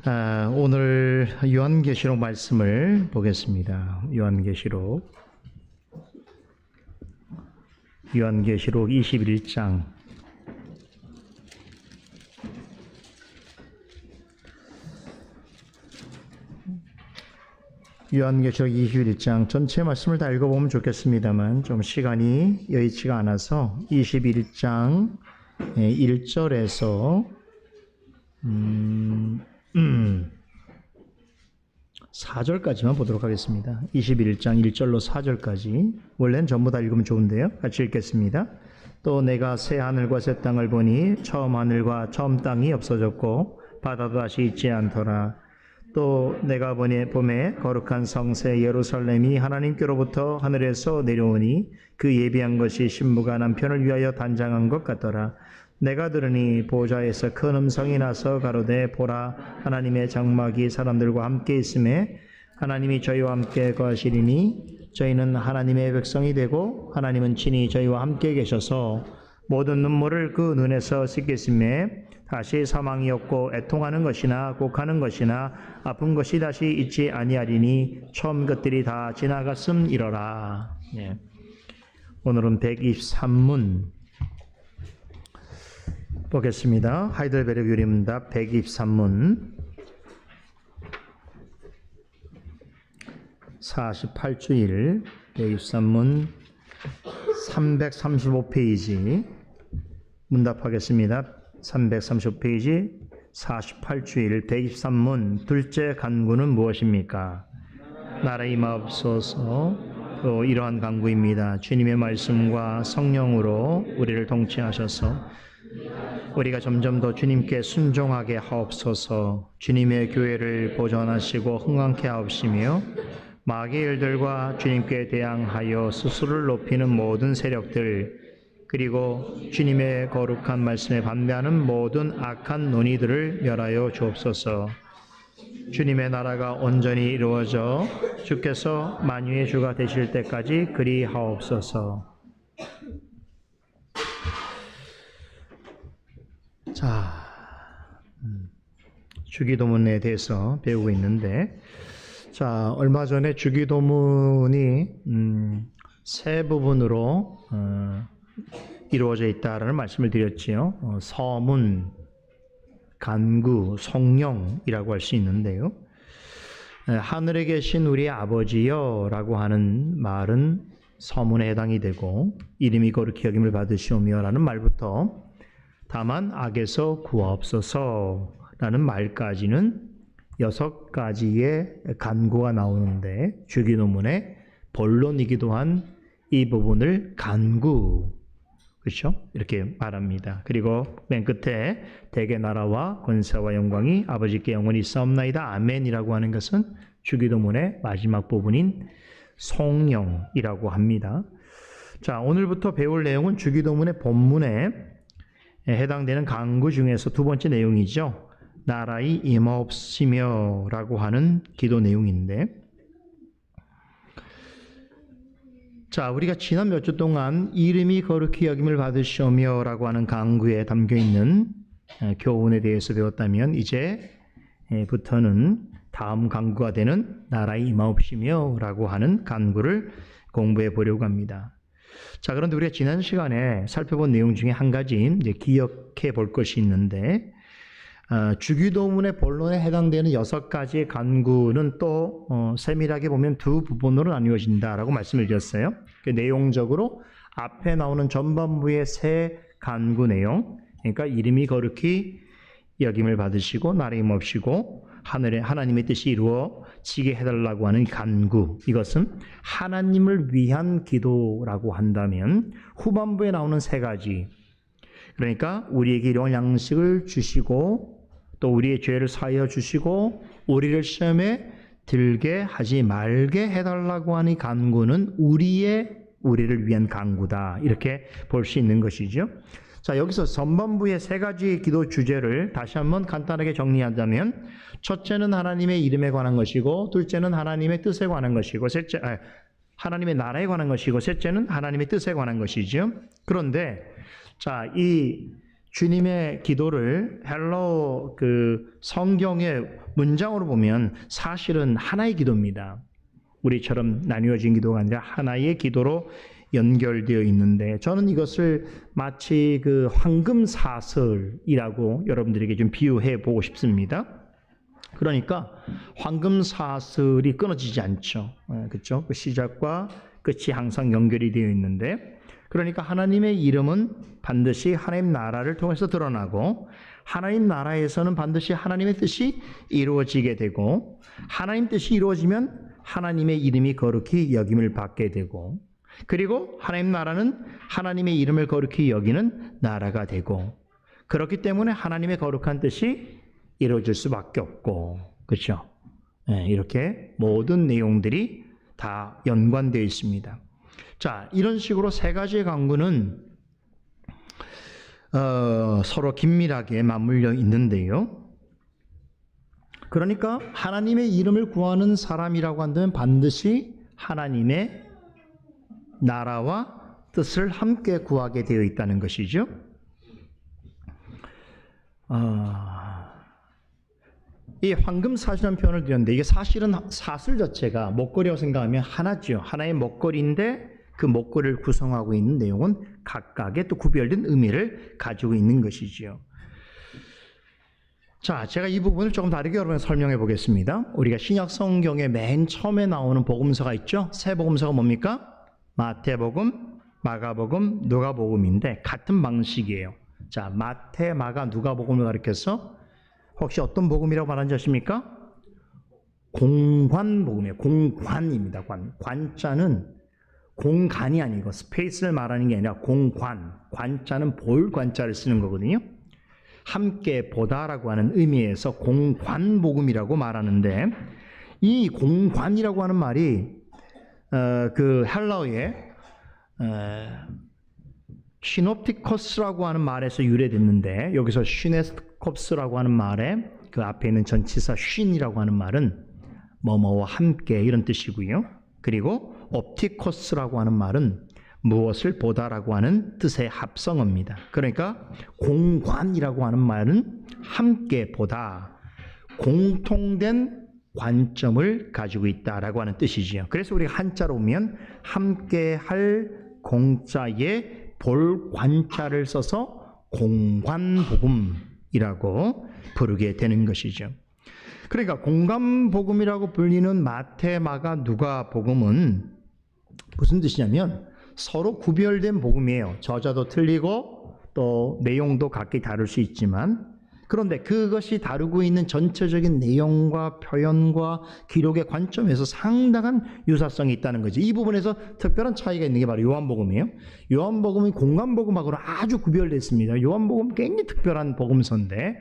오늘 요한계시록 말씀을 보겠습니다. 요한계시록 21장 요한계시록 21장 전체 말씀을 다 읽어보면 좋겠습니다만 좀 시간이 여의치가 않아서 21장 1절에서 4절까지만 보도록 하겠습니다. 21장 1절로 4절까지. 원래는 전부 다 읽으면 좋은데요. 같이 읽겠습니다. 또 내가 새 하늘과 새 땅을 보니 처음 하늘과 처음 땅이 없어졌고 바다도 다시 있지 않더라. 또 내가 보니 봄에 거룩한 성새 예루살렘이 하나님께로부터 하늘에서 내려오니 그 예비한 것이 신부가 남편을 위하여 단장한 것 같더라. 내가 들으니 보좌에서 큰 음성이 나서 가로되 보라 하나님의 장막이 사람들과 함께 있음에 하나님이 저희와 함께 거하시리니 저희는 하나님의 백성이 되고 하나님은 친히 저희와 함께 계셔서 모든 눈물을 그 눈에서 씻겠음에 다시 사망이 없고 애통하는 것이나 곡하는 것이나 아픈 것이 다시 있지 아니하리니 처음 것들이 다 지나갔음이러라. 오늘은 123문 보겠습니다. 하이델베르크 유림답 123문 48주일 123문 335페이지 문답하겠습니다. 335페이지 48주일 123문 둘째 간구는 무엇입니까? 나라의 임하옵소서. 또 이러한 간구입니다. 주님의 말씀과 성령으로 우리를 통치하셔서 우리가 점점 더 주님께 순종하게 하옵소서. 주님의 교회를 보존하시고 흥왕케 하옵시며 마귀의 일들과 주님께 대항하여 스스로를 높이는 모든 세력들 그리고 주님의 거룩한 말씀에 반대하는 모든 악한 논의들을 멸하여 주옵소서. 주님의 나라가 온전히 이루어져 주께서 만유의 주가 되실 때까지 그리하옵소서. 자, 주기도문에 대해서 배우고 있는데, 자, 얼마 전에 주기도문이 세 부분으로 이루어져 있다라는 말씀을 드렸지요. 서문, 간구, 성령이라고 할 수 있는데요. 하늘에 계신 우리 아버지여라고 하는 말은 서문에 해당이 되고 이름이 거룩히 여김을 받으시오며라는 말부터 다만 악에서 구하옵소서라는 말까지는 6가지의 간구가 나오는데 주기도문의 본론이기도 한 이 부분을 간구, 그렇죠? 이렇게 말합니다. 그리고 맨 끝에 대개 나라와 권세와 영광이 아버지께 영원히 있사옵나이다 아멘이라고 하는 것은 주기도문의 마지막 부분인 성령이라고 합니다. 자, 오늘부터 배울 내용은 주기도문의 본문에 해당되는 간구 중에서 두 번째 내용이죠. 나라의 임하옵시며 라고 하는 기도 내용인데, 자, 우리가 지난 몇 주 동안 이름이 거룩히 여김을 받으시오며 라고 하는 간구에 담겨있는 교훈에 대해서 배웠다면 이제부터는 다음 간구가 되는 나라의 임하옵시며 라고 하는 간구를 공부해 보려고 합니다. 자, 그런데 우리가 지난 시간에 살펴본 내용 중에 한 가지 이제 기억해 볼 것이 있는데, 주기도문의 본론에 해당되는 6가지의 간구는 또 세밀하게 보면 두 부분으로 나뉘어진다라고 말씀을 드렸어요. 내용적으로 앞에 나오는 전반부의 세 간구 내용, 그러니까 이름이 거룩히 여김을 받으시고 나라의 임하옵시고 하늘에 하나님의 뜻이 이루어지게 해달라고 하는 간구, 이것은 하나님을 위한 기도라고 한다면 후반부에 나오는 세 가지, 그러니까 우리에게 일용할 양식을 주시고 또 우리의 죄를 사하여 주시고 우리를 시험에 들게 하지 말게 해달라고 하는 간구는 우리를 위한 간구다, 이렇게 볼 수 있는 것이죠. 자, 여기서 전반부의 세 가지 기도 주제를 다시 한번 간단하게 정리하자면, 첫째는 하나님의 이름에 관한 것이고, 둘째는 하나님의 뜻에 관한 것이고, 하나님의 나라에 관한 것이고, 셋째는 하나님의 뜻에 관한 것이죠. 그런데 자, 이 주님의 기도를 헬러 그 성경의 문장으로 보면 사실은 하나의 기도입니다. 우리처럼 나뉘어진 기도가 아니라 하나의 기도로 연결되어 있는데, 저는 이것을 마치 그 황금사슬이라고 여러분들에게 좀 비유해 보고 싶습니다. 그러니까 황금사슬이 끊어지지 않죠. 그렇죠? 그 시작과 끝이 항상 연결이 되어 있는데, 그러니까 하나님의 이름은 반드시 하나님 나라를 통해서 드러나고, 하나님 나라에서는 반드시 하나님의 뜻이 이루어지게 되고, 하나님 뜻이 이루어지면 하나님의 이름이 거룩히 여김을 받게 되고, 그리고 하나님 나라는 하나님의 이름을 거룩히 여기는 나라가 되고, 그렇기 때문에 하나님의 거룩한 뜻이 이루어질 수밖에 없고, 그렇죠? 이렇게 모든 내용들이 다 연관되어 있습니다. 자, 이런 식으로 세 가지의 강구는 서로 긴밀하게 맞물려 있는데요. 그러니까 하나님의 이름을 구하는 사람이라고 한다면 반드시 하나님의 나라와 뜻을 함께 구하게 되어 있다는 것이죠. 이 황금사슬이라는 표현을 드렸는데, 이게 사실은 사슬 자체가 목걸이라고 생각하면 하나죠. 하나의 목걸이인데 그 목걸이를 구성하고 있는 내용은 각각의 또 구별된 의미를 가지고 있는 것이지요. 자, 제가 이 부분을 조금 다르게 여러분에 설명해 보겠습니다. 우리가 신약 성경의 맨 처음에 나오는 복음서가 있죠. 세 복음서가 뭡니까? 마태복음, 마가복음, 누가복음인데 같은 방식이에요. 자, 마태, 마가, 누가복음을 가리켜서 혹시 어떤 복음이라고 말하는지 아십니까? 공관복음이에요. 공관입니다. 관자는 공간이 아니고 스페이스를 말하는 게 아니라 공관. 관자는 볼 관자를 쓰는 거거든요. 함께 보다라고 하는 의미에서 공관복음이라고 말하는데, 이 공관이라고 하는 말이 그 헬라어의 시놉티커스라고 하는 말에서 유래됐는데, 여기서 시네스콥스라고 하는 말에 그 앞에 있는 전치사 쉰이라고 하는 말은 뭐뭐와 함께 이런 뜻이고요. 그리고 옵티코스라고 하는 말은 무엇을 보다라고 하는 뜻의 합성어입니다. 그러니까 공관이라고 하는 말은 함께 보다, 공통된 관점을 가지고 있다라고 하는 뜻이지요. 그래서 우리가 한자로 보면 함께 할 공자에 볼 관자를 써서 공관복음이라고 부르게 되는 것이죠. 그러니까 공관복음이라고 불리는 마태, 마가, 누가복음은 무슨 뜻이냐면 서로 구별된 복음이에요. 저자도 틀리고 또 내용도 각기 다를 수 있지만, 그런데 그것이 다루고 있는 전체적인 내용과 표현과 기록의 관점에서 상당한 유사성이 있다는 거지. 이 부분에서 특별한 차이가 있는 게 바로 요한복음이에요. 요한복음이 공관복음하고는 아주 구별되어 있습니다. 요한복음 굉장히 특별한 복음서인데,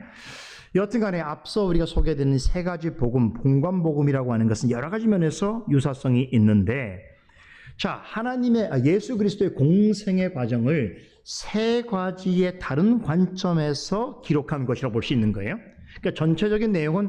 여튼간에 앞서 우리가 소개해드린 세 가지 복음, 공관복음이라고 하는 것은 여러 가지 면에서 유사성이 있는데, 자, 예수 그리스도의 공생의 과정을 세 가지의 다른 관점에서 기록한 것이라고 볼 수 있는 거예요. 그러니까 전체적인 내용은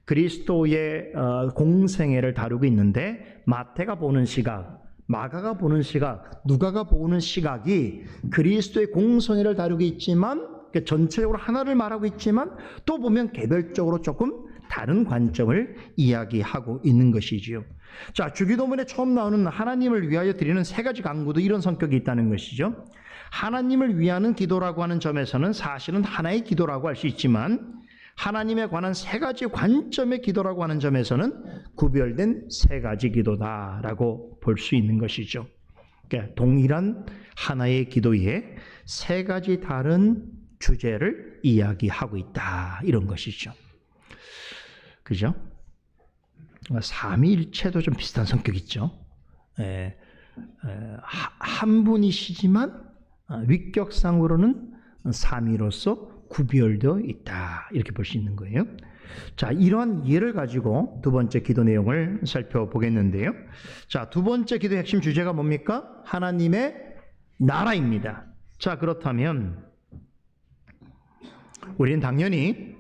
그리스도의 공생애를 다루고 있는데, 마태가 보는 시각, 마가가 보는 시각, 누가가 보는 시각이 그리스도의 공생애를 다루고 있지만, 그러니까 전체적으로 하나를 말하고 있지만 또 보면 개별적으로 조금 다른 관점을 이야기하고 있는 것이지요. 자, 주기도문에 처음 나오는 하나님을 위하여 드리는 세 가지 간구도 이런 성격이 있다는 것이죠. 하나님을 위하는 기도라고 하는 점에서는 사실은 하나의 기도라고 할 수 있지만, 하나님에 관한 세 가지 관점의 기도라고 하는 점에서는 구별된 세 가지 기도다라고 볼 수 있는 것이죠. 그러니까 동일한 하나의 기도에 세 가지 다른 주제를 이야기하고 있다, 이런 것이죠. 그죠? 삼위일체도 좀 비슷한 성격이 있죠. 한 분이시지만 위격상으로는 삼위로서 구별되어 있다, 이렇게 볼 수 있는 거예요. 자, 이러한 이해를 가지고 두 번째 기도 내용을 살펴보겠는데요. 자, 두 번째 기도의 핵심 주제가 뭡니까? 하나님의 나라입니다. 자, 그렇다면 우리는 당연히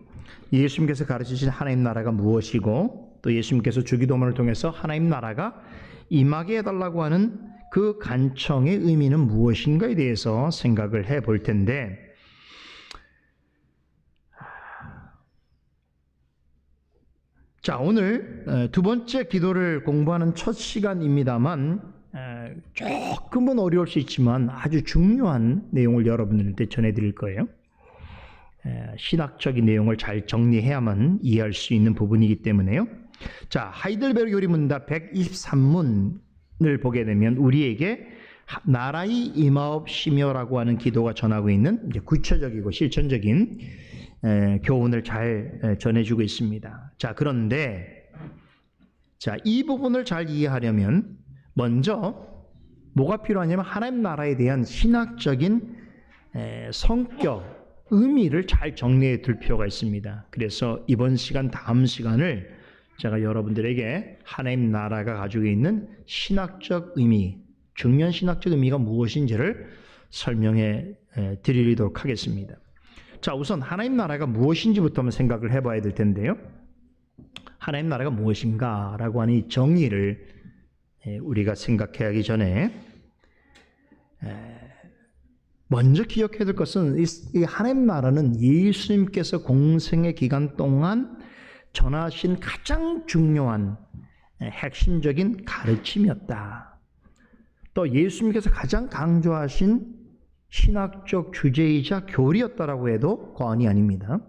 예수님께서 가르치신 하나님 나라가 무엇이고, 또 예수님께서 주기도문을 통해서 하나님 나라가 임하게 해달라고 하는 그 간청의 의미는 무엇인가에 대해서 생각을 해볼 텐데, 자, 오늘 두 번째 기도를 공부하는 첫 시간입니다만 조금은 어려울 수 있지만 아주 중요한 내용을 여러분들한테 전해드릴 거예요. 신학적인 내용을 잘 정리해야만 이해할 수 있는 부분이기 때문에요. 자, 하이델베르그 요리문답 123문을 보게 되면 우리에게 나라의 임하옵시며라고 하는 기도가 전하고 있는 이제 구체적이고 실천적인 교훈을 잘 전해주고 있습니다. 자, 그런데 이 부분을 잘 이해하려면 먼저 뭐가 필요하냐면 하나님 나라에 대한 신학적인 성격, 의미를 잘 정리해 둘 필요가 있습니다. 그래서 이번 시간, 다음 시간을 제가 여러분들에게 하나님 나라가 가지고 있는 신학적 의미, 중요한 신학적 의미가 무엇인지를 설명해 드리도록 하겠습니다. 자, 우선 하나님 나라가 무엇인지부터 한번 생각을 해봐야 될 텐데요. 하나님 나라가 무엇인가라고 하는 이 정의를 우리가 생각해야 하기 전에 먼저 기억해야 될 것은 이 하나님 나라는 예수님께서 공생의 기간 동안 전하신 가장 중요한 핵심적인 가르침이었다. 또 예수님께서 가장 강조하신 신학적 주제이자 교리였다라고 해도 과언이 아닙니다.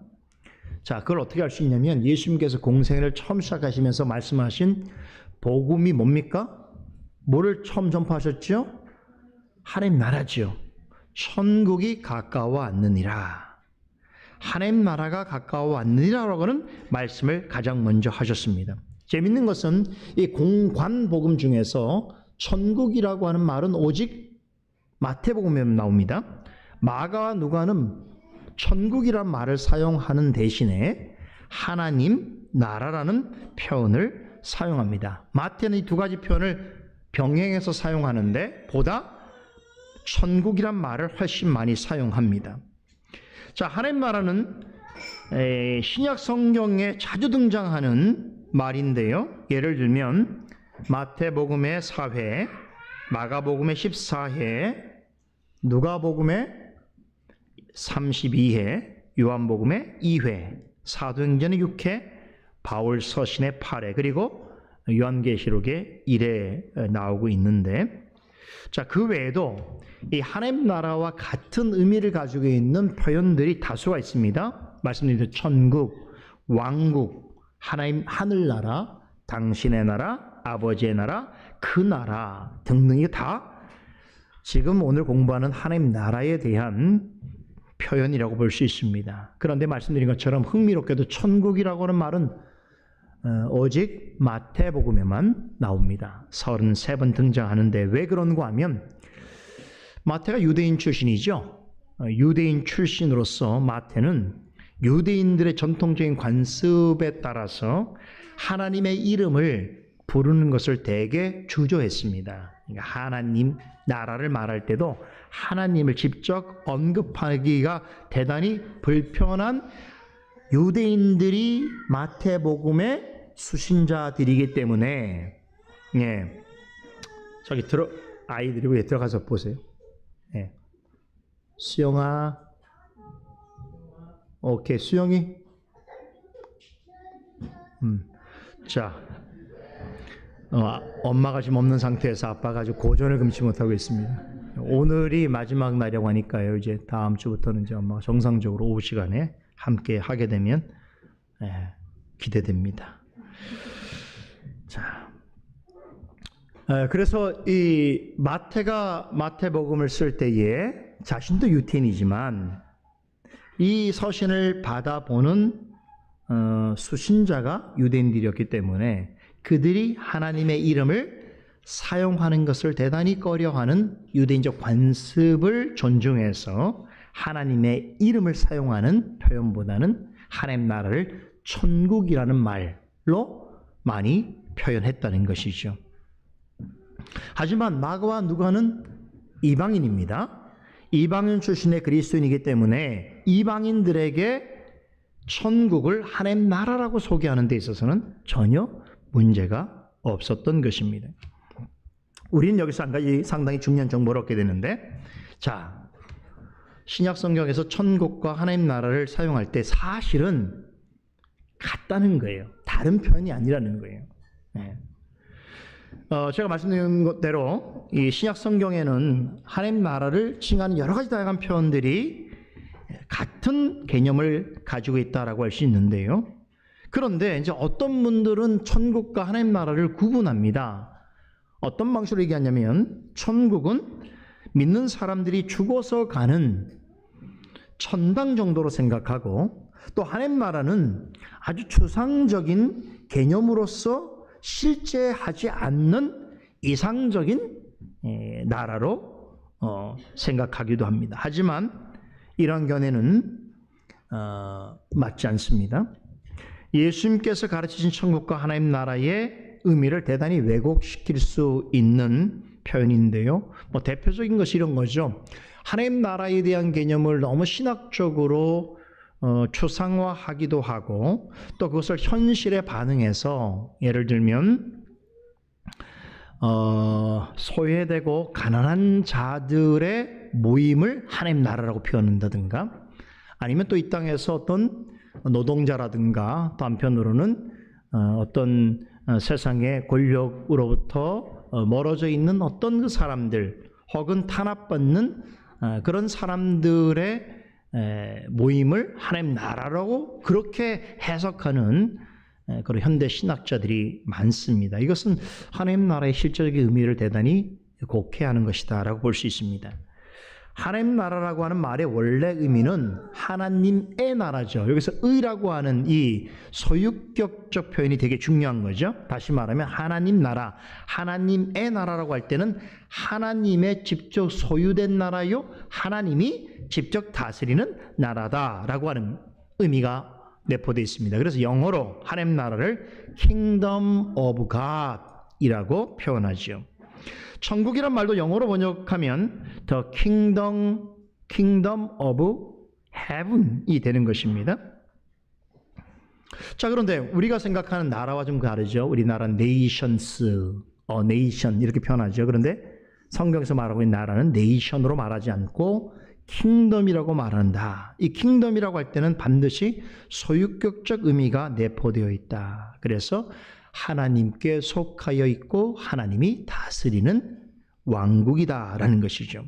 자, 그걸 어떻게 알 수 있냐면 예수님께서 공생애를 처음 시작하시면서 말씀하신 복음이 뭡니까? 뭐를 처음 전파하셨죠? 하나님 나라죠. 천국이 가까워왔느니라. 하나님 나라가 가까워왔느니라라고는 말씀을 가장 먼저 하셨습니다. 재밌는 것은 이 공관복음 중에서 천국이라고 하는 말은 오직 마태복음에 나옵니다. 마가와 누가는 천국이란 말을 사용하는 대신에 하나님 나라라는 표현을 사용합니다. 마태는 이 두 가지 표현을 병행해서 사용하는데 보다 천국이란 말을 훨씬 많이 사용합니다. 자, 하나님 나라는 신약 성경에 자주 등장하는 말인데요. 예를 들면 마태복음의 4회, 마가복음의 14회, 누가복음의 32회, 요한복음의 2회, 사도행전의 6회, 바울 서신의 8회, 그리고 요한계시록의 1회 나오고 있는데, 자, 그 외에도 이 하나님 나라와 같은 의미를 가지고 있는 표현들이 다수가 있습니다. 말씀드린 대로 천국, 왕국, 하나님 하늘나라, 당신의 나라, 아버지의 나라, 그 나라 등등이 다 지금 오늘 공부하는 하나님 나라에 대한 표현이라고 볼 수 있습니다. 그런데 말씀드린 것처럼 흥미롭게도 천국이라고 하는 말은 오직 마태복음에만 나옵니다. 33번 등장하는데 왜 그런가 하면 마태가 유대인 출신이죠. 유대인 출신으로서 마태는 유대인들의 전통적인 관습에 따라서 하나님의 이름을 부르는 것을 대개 주저했습니다. 그러니까 하나님 나라를 말할 때도 하나님을 직접 언급하기가 대단히 불편한 유대인들이 마태복음의 수신자들이기 때문에 저기 아이들이 왜 들어가서 보세요. 수영아, 오케이, 수영이. 자, 엄마가 지금 없는 상태에서 아빠가 아주 고전을 금치 못하고 있습니다. 오늘이 마지막 날이라고 하니까요. 이제 다음 주부터는 이제 엄마가 정상적으로 오후 시간에 함께 하게 되면 기대됩니다. 자, 그래서 이 마태가 마태복음을 쓸 때에 자신도 유태인이지만 이 서신을 받아보는 수신자가 유대인들이었기 때문에 그들이 하나님의 이름을 사용하는 것을 대단히 꺼려하는 유대인적 관습을 존중해서 하나님의 이름을 사용하는 표현보다는 하나님 나라를 천국이라는 말로 많이 표현했다는 것이죠. 하지만 마가와 누가는 이방인입니다. 이방인 출신의 그리스도인이기 때문에 이방인들에게 천국을 하나님 나라라고 소개하는 데 있어서는 전혀 문제가 없었던 것입니다. 우리는 여기서 한 가지 상당히 중요한 정보를 얻게 되는데, 자, 신약 성경에서 천국과 하나님 나라를 사용할 때 사실은 같다는 거예요. 다른 표현이 아니라는 거예요. 네. 제가 말씀드린 대로 이 신약 성경에는 하나님 나라를 칭하는 여러 가지 다양한 표현들이 같은 개념을 가지고 있다라고 할 수 있는데요. 그런데 이제 어떤 분들은 천국과 하나님 나라를 구분합니다. 어떤 방식으로 얘기하냐면 천국은 믿는 사람들이 죽어서 가는 천당 정도로 생각하고, 또 하나님 나라는 아주 추상적인 개념으로서 실제하지 않는 이상적인 나라로 생각하기도 합니다. 하지만 이런 견해는 맞지 않습니다. 예수님께서 가르치신 천국과 하나님 나라의 의미를 대단히 왜곡시킬 수 있는 표현인데요. 대표적인 것이 이런 거죠. 하나님 나라에 대한 개념을 너무 신학적으로 추상화하기도 하고, 또 그것을 현실에 반응해서 예를 들면 소외되고 가난한 자들의 모임을 하나님 나라라고 표현한다든가, 아니면 또 이 땅에서 어떤 노동자라든가, 또 한편으로는 어떤 세상의 권력으로부터 멀어져 있는 어떤 그 사람들, 혹은 탄압받는 그런 사람들의 모임을 하나님 나라라고 그렇게 해석하는 그런 현대 신학자들이 많습니다. 이것은 하나님 나라의 실제적인 의미를 대단히 곡해하는 것이다라고 볼 수 있습니다. 하나님 나라라고 하는 말의 원래 의미는 하나님의 나라죠. 여기서 의라고 하는 이 소유격적 표현이 되게 중요한 거죠. 다시 말하면 하나님 나라, 하나님의 나라라고 할 때는 하나님의 직접 소유된 나라요, 하나님이 직접 다스리는 나라다라고 하는 의미가 내포되어 있습니다. 그래서 영어로 하나님 나라를 Kingdom of God이라고 표현하죠. 천국이란 말도 영어로 번역하면 The Kingdom of Heaven이 되는 것입니다. 자, 그런데 우리가 생각하는 나라와 좀 다르죠. 우리나라 nations, nation 이렇게 표현하죠. 그런데 성경에서 말하고 있는 나라는 nation으로 말하지 않고 킹덤이라고 말한다. 이 킹덤이라고 할 때는 반드시 소유격적 의미가 내포되어 있다. 그래서 하나님께 속하여 있고 하나님이 다스리는 왕국이다라는 것이죠.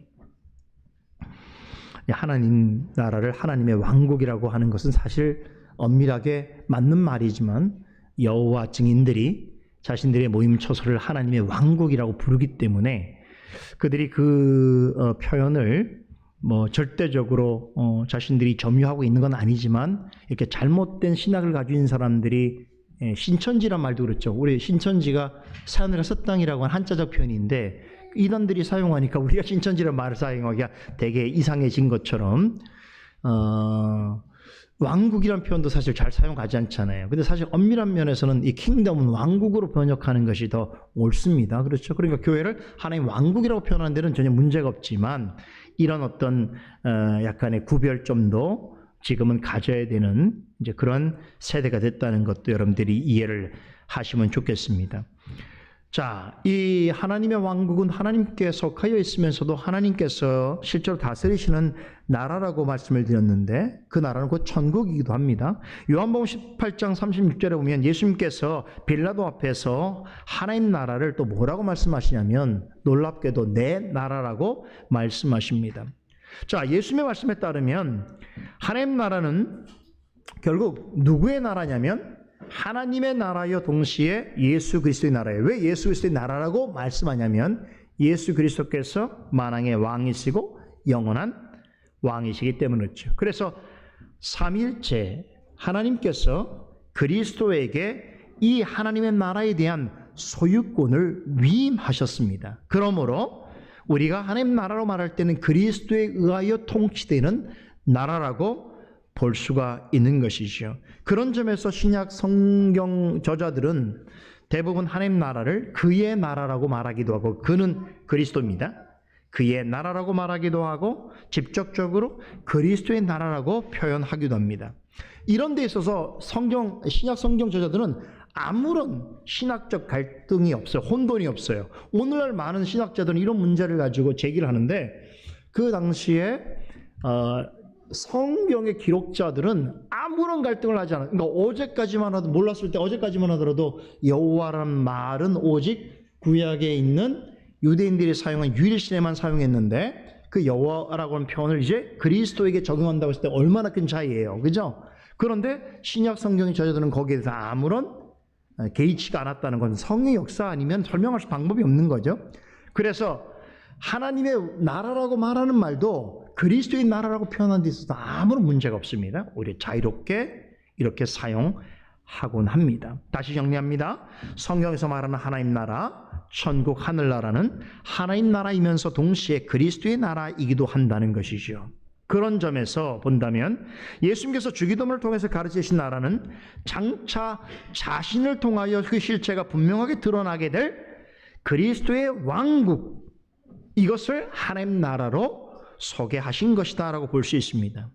하나님 나라를 하나님의 왕국이라고 하는 것은 사실 엄밀하게 맞는 말이지만, 여호와 증인들이 자신들의 모임 초소를 하나님의 왕국이라고 부르기 때문에 그들이 그 표현을 절대적으로 자신들이 점유하고 있는 건 아니지만, 이렇게 잘못된 신학을 가지고 있는 사람들이 신천지란 말도 그렇죠. 우리 신천지가 사하늘과 새 땅이라고 하는 한자적 표현인데, 이단들이 사용하니까 우리가 신천지란 말을 사용하기가 되게 이상해진 것처럼 왕국이란 표현도 사실 잘 사용하지 않잖아요. 근데 사실 엄밀한 면에서는 이 킹덤은 왕국으로 번역하는 것이 더 옳습니다. 그렇죠? 그러니까 교회를 하나님 왕국이라고 표현하는 데는 전혀 문제가 없지만, 이런 어떤 약간의 구별점도 지금은 가져야 되는 이제 그런 세대가 됐다는 것도 여러분들이 이해를 하시면 좋겠습니다. 자, 이 하나님의 왕국은 하나님께 속하여 있으면서도 하나님께서 실제로 다스리시는 나라라고 말씀을 드렸는데, 그 나라는 곧 천국이기도 합니다. 요한복음 18장 36절에 보면 예수님께서 빌라도 앞에서 하나님 나라를 또 뭐라고 말씀하시냐면, 놀랍게도 내 나라라고 말씀하십니다. 자, 예수님의 말씀에 따르면 하나님 나라는 결국 누구의 나라냐면 하나님의 나라여 동시에 예수 그리스도의 나라예요. 왜 예수 그리스도의 나라라고 말씀하냐면, 예수 그리스도께서 만왕의 왕이시고 영원한 왕이시기 때문이죠. 그래서 삼위일체 하나님께서 그리스도에게 이 하나님의 나라에 대한 소유권을 위임하셨습니다. 그러므로 우리가 하나님 나라로 말할 때는 그리스도에 의하여 통치되는 나라라고 볼 수가 있는 것이죠. 그런 점에서 신약 성경 저자들은 대부분 하나님 나라를 그의 나라라고 말하기도 하고, 그는 그리스도입니다. 그의 나라라고 말하기도 하고, 직접적으로 그리스도의 나라라고 표현하기도 합니다. 이런 데 있어서 신약 성경 저자들은 아무런 신학적 갈등이 없어요. 혼돈이 없어요. 오늘날 많은 신학자들은 이런 문제를 가지고 제기를 하는데, 그 당시에 성경의 기록자들은 아무런 갈등을 하지 않아요. 그러니까 어제까지만 하도 몰랐을 때 어제까지만 하더라도 여호와라는 말은 오직 구약에 있는 유대인들이 사용한 유일신에만 사용했는데 그 여호와라고 하는 표현을 이제 그리스도에게 적용한다고 했을 때 얼마나 큰 차이예요. 그죠? 그런데 신약 성경의 저자들은 거기에 대해서 아무런 개의치가 않았다는 건 성의 역사 아니면 설명할 수 방법이 없는 거죠. 그래서 하나님의 나라라고 말하는 말도 그리스도의 나라라고 표현한 데 있어서 아무런 문제가 없습니다. 오히려 자유롭게 이렇게 사용하곤 합니다. 다시 정리합니다. 성경에서 말하는 하나님 나라, 천국 하늘나라는 하나님 나라이면서 동시에 그리스도의 나라이기도 한다는 것이죠. 그런 점에서 본다면 예수님께서 주기도문을 통해서 가르치신 나라는 장차 자신을 통하여 그 실체가 분명하게 드러나게 될 그리스도의 왕국, 이것을 하나님 나라로 소개하신 것이다 라고 볼 수 있습니다.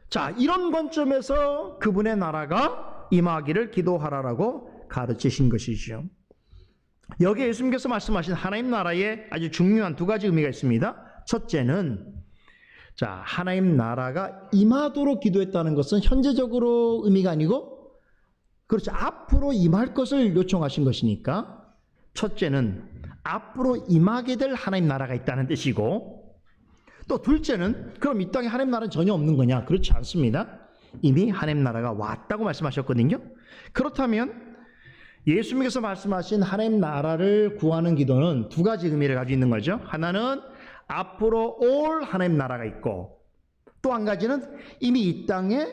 자, 이런 관점에서 그분의 나라가 임하기를 기도하라라고 가르치신 것이죠. 여기에 예수님께서 말씀하신 하나님 나라에 아주 중요한 두 가지 의미가 있습니다. 첫째는 자, 하나님 나라가 임하도록 기도했다는 것은 현재적으로 의미가 아니고 그렇죠. 앞으로 임할 것을 요청하신 것이니까 첫째는 앞으로 임하게 될 하나님 나라가 있다는 뜻이고, 또 둘째는 그럼 이 땅에 하나님 나라는 전혀 없는 거냐? 그렇지 않습니다. 이미 하나님 나라가 왔다고 말씀하셨거든요. 그렇다면 예수님께서 말씀하신 하나님 나라를 구하는 기도는 두 가지 의미를 가지고 있는 거죠. 하나는 앞으로 올 하나님 나라가 있고, 또 한 가지는 이미 이 땅에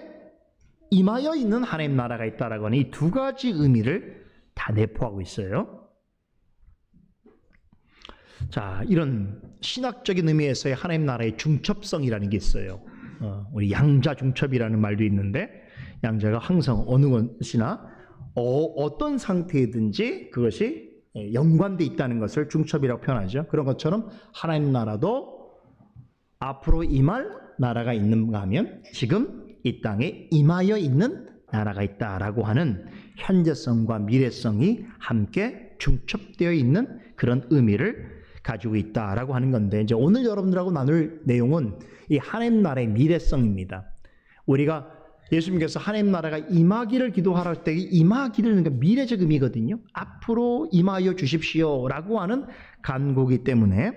임하여 있는 하나님 나라가 있다라고 하는 이 두 가지 의미를 다 내포하고 있어요. 자, 이런 신학적인 의미에서의 하나님 나라의 중첩성이라는 게 있어요. 우리 양자 중첩이라는 말도 있는데, 양자가 항상 어느 것이나 어떤 상태이든지 그것이 연관되어 있다는 것을 중첩이라고 표현하죠. 그런 것처럼 하나님 나라도 앞으로 임할 나라가 있는가 하면 지금 이 땅에 임하여 있는 나라가 있다라고 하는 현재성과 미래성이 함께 중첩되어 있는 그런 의미를 가지고 있다라고 하는 건데, 이제 오늘 여러분들하고 나눌 내용은 이 하나님 나라의 미래성입니다. 우리가 예수님께서 하나님 나라가 임하기를 기도하라 할 때 임하기를 그러니까 미래적 의미거든요. 앞으로 임하여 주십시오라고 하는 간구이기 때문에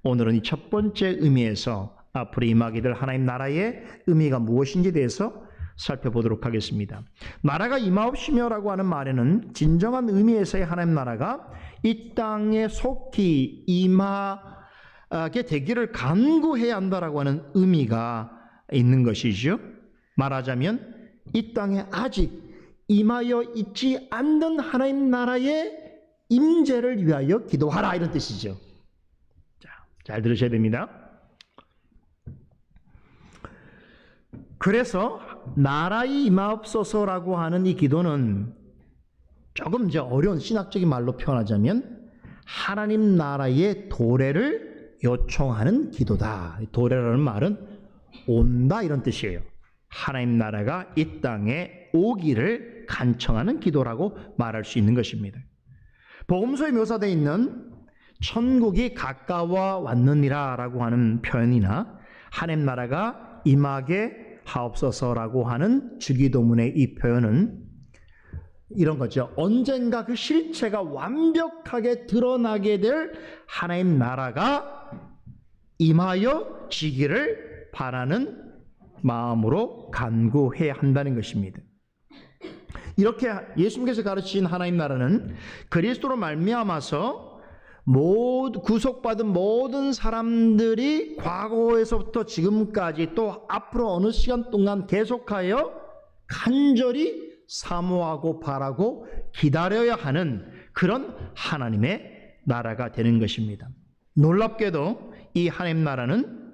오늘은 이 첫 번째 의미에서 앞으로 임하기를 하나님 나라의 의미가 무엇인지에 대해서 살펴보도록 하겠습니다. 나라가 임하옵시며라고 하는 말에는 진정한 의미에서의 하나님 나라가 이 땅에 속히 임하게 되기를 간구해야 한다라고 하는 의미가 있는 것이죠. 말하자면 이 땅에 아직 임하여 있지 않는 하나님 나라의 임재를 위하여 기도하라, 이런 뜻이죠. 자, 잘 들으셔야 됩니다. 그래서 나라의 임하옵소서라고 하는 이 기도는 조금 이제 어려운 신학적인 말로 표현하자면 하나님 나라의 도래를 요청하는 기도다. 도래라는 말은 온다, 이런 뜻이에요. 하나님 나라가 이 땅에 오기를 간청하는 기도라고 말할 수 있는 것입니다. 복음서에 묘사되어 있는 천국이 가까워 왔느니라 라고 하는 표현이나 하나님 나라가 임하게 하옵소서라고 하는 주기도문의 이 표현은 이런 거죠. 언젠가 그 실체가 완벽하게 드러나게 될 하나님 나라가 임하여 지기를 바라는 마음으로 간구해야 한다는 것입니다. 이렇게 예수님께서 가르치신 하나님 나라는 그리스도로 말미암아서 구속받은 모든 사람들이 과거에서부터 지금까지 또 앞으로 어느 시간 동안 계속하여 간절히 사모하고 바라고 기다려야 하는 그런 하나님의 나라가 되는 것입니다. 놀랍게도 이 하나님 나라는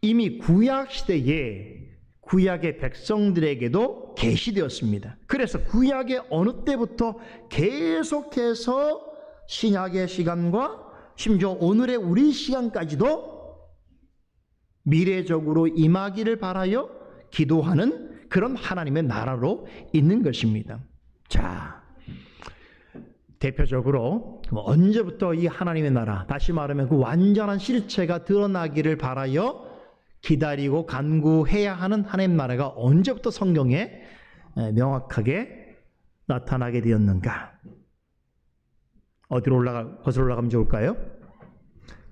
이미 구약 시대에 구약의 백성들에게도 계시되었습니다. 그래서 구약의 어느 때부터 계속해서 신약의 시간과 심지어 오늘의 우리 시간까지도 미래적으로 임하기를 바라여 기도하는 그런 하나님의 나라로 있는 것입니다. 자, 대표적으로 언제부터 이 하나님의 나라, 다시 말하면 그 완전한 실체가 드러나기를 바라여 기다리고 간구해야 하는 하나님 나라가 언제부터 성경에 명확하게 나타나게 되었는가? 어디로 거슬러 올라가면 좋을까요?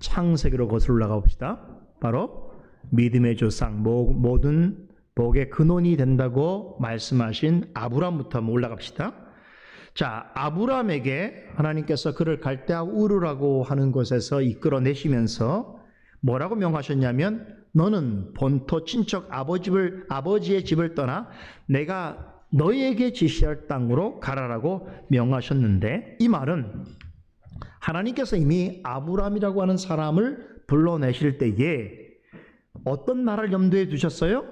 창세기로 거슬러 올라가 봅시다. 바로 믿음의 조상, 모든 복의 근원이 된다고 말씀하신 아브람부터 한번 올라갑시다. 자, 아브람에게 하나님께서 그를 갈대아 우르라고 하는 곳에서 이끌어내시면서 뭐라고 명하셨냐면, 너는 본토 친척 아버지의 집을 떠나 내가 너에게 지시할 땅으로 가라라고 명하셨는데, 이 말은 하나님께서 이미 아브람이라고 하는 사람을 불러내실 때에 어떤 나라를 염두에 두셨어요?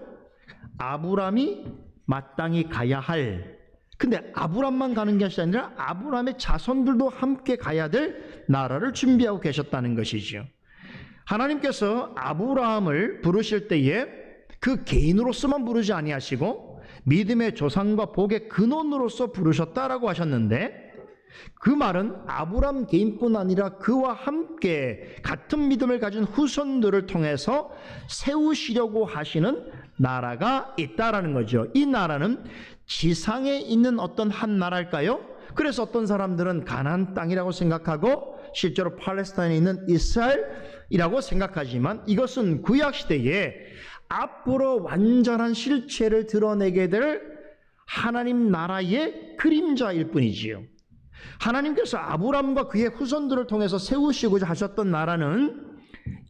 아브람이 마땅히 가야 할, 근데 아브람만 가는 것이 아니라 아브람의 자손들도 함께 가야 될 나라를 준비하고 계셨다는 것이죠. 하나님께서 아브라함을 부르실 때에 그 개인으로서만 부르지 아니하시고 믿음의 조상과 복의 근원으로서 부르셨다라고 하셨는데, 그 말은 아브라함 개인뿐 아니라 그와 함께 같은 믿음을 가진 후손들을 통해서 세우시려고 하시는 나라가 있다라는 거죠. 이 나라는 지상에 있는 어떤 한 나라일까요? 그래서 어떤 사람들은 가나안 땅이라고 생각하고 실제로 팔레스타인에 있는 이스라엘이라고 생각하지만, 이것은 구약시대에 앞으로 완전한 실체를 드러내게 될 하나님 나라의 그림자일 뿐이지요. 하나님께서 아브람과 그의 후손들을 통해서 세우시고자 하셨던 나라는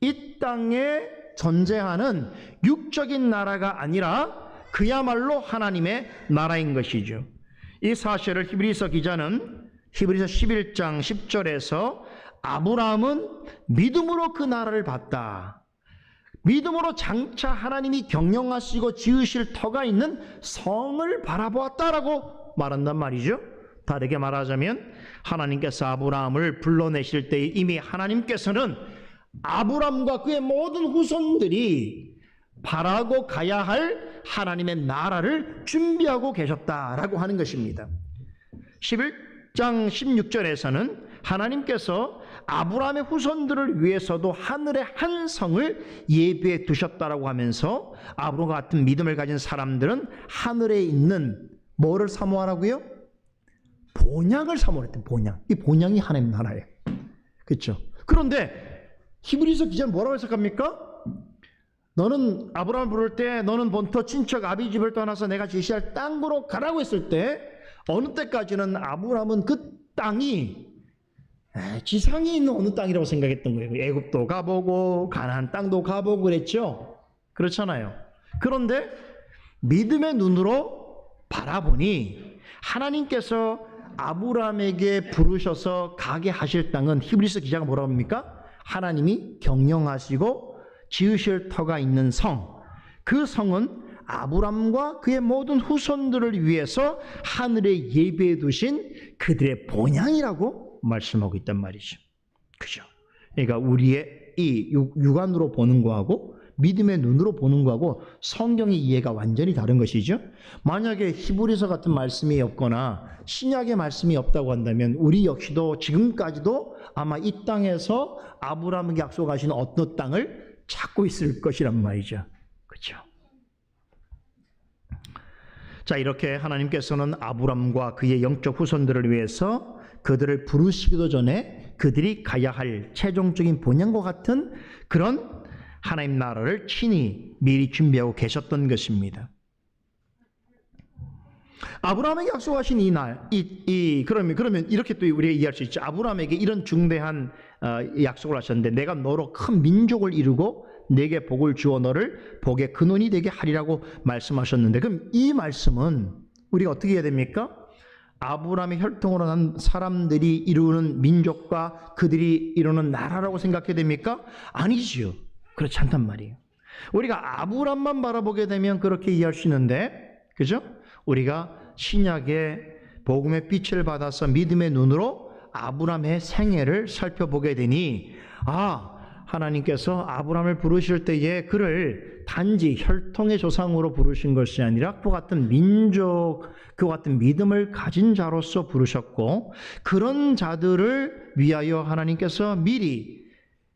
이 땅에 존재하는 육적인 나라가 아니라 그야말로 하나님의 나라인 것이죠. 이 사실을 히브리서 기자는 히브리서 11장 10절에서 아브라함은 믿음으로 그 나라를 봤다, 믿음으로 장차 하나님이 경영하시고 지으실 터가 있는 성을 바라보았다라고 말한단 말이죠. 다르게 말하자면 하나님께서 아브라함을 불러내실 때 이미 하나님께서는 아브라함과 그의 모든 후손들이 바라고 가야 할 하나님의 나라를 준비하고 계셨다라고 하는 것입니다. 11장 16절에서는 하나님께서 아브라함의 후손들을 위해서도 하늘의 한 성을 예비해 두셨다라고 하면서 아브라함과 같은 믿음을 가진 사람들은 하늘에 있는 뭐를 사모하라고요? 본향을 사모했대요. 본향. 이 본향이 하나님 나라예요. 그렇죠? 그런데 히브리서 기자는 뭐라고 해석합니까? 너는 아브라함을 부를 때 너는 본토 친척 아비 집을 떠나서 내가 지시할 땅으로 가라고 했을 때 어느 때까지는 아브라함은 그 땅이 지상에 있는 어느 땅이라고 생각했던 거예요. 애굽도 가보고 가나안 땅도 가보고 그랬죠. 그렇잖아요. 그런데 믿음의 눈으로 바라보니 하나님께서 아브라함에게 부르셔서 가게 하실 땅은 히브리서 기자가 뭐라고 합니까? 하나님이 경영하시고 지으실 터가 있는 성, 그 성은 아브람과 그의 모든 후손들을 위해서 하늘에 예비해 두신 그들의 본향이라고 말씀하고 있단 말이죠. 그죠? 그러니까 우리의 이 육안으로 보는 거하고 믿음의 눈으로 보는 거하고 성경의 이해가 완전히 다른 것이죠. 만약에 히브리서 같은 말씀이 없거나 신약의 말씀이 없다고 한다면 우리 역시도 지금까지도 아마 이 땅에서 아브라함에게 약속하신 어떤 땅을 찾고 있을 것이란 말이죠. 그렇죠? 자, 이렇게 하나님께서는 아브람과 그의 영적 후손들을 위해서 그들을 부르시기도 전에 그들이 가야 할 최종적인 본향과 같은 그런 하나님 나라를 친히 미리 준비하고 계셨던 것입니다. 아브라함에게 약속하신 이 날, 그러면 이렇게 또 우리가 이해할 수 있죠. 아브라함에게 이런 중대한 약속을 하셨는데, 내가 너로 큰 민족을 이루고 내게 복을 주어 너를 복의 근원이 되게 하리라고 말씀하셨는데, 그럼 이 말씀은 우리가 어떻게 해야 됩니까? 아브라함의 혈통으로 난 사람들이 이루는 민족과 그들이 이루는 나라라고 생각해야 됩니까? 아니지요. 그렇지 않단 말이에요. 우리가 아브라함만 바라보게 되면 그렇게 이해할 수 있는데, 그죠? 우리가 신약의 복음의 빛을 받아서 믿음의 눈으로 아브라함의 생애를 살펴보게 되니, 하나님께서 아브라함을 부르실 때에 그를 단지 혈통의 조상으로 부르신 것이 아니라 그와 같은 민족, 그와 같은 믿음을 가진 자로서 부르셨고, 그런 자들을 위하여 하나님께서 미리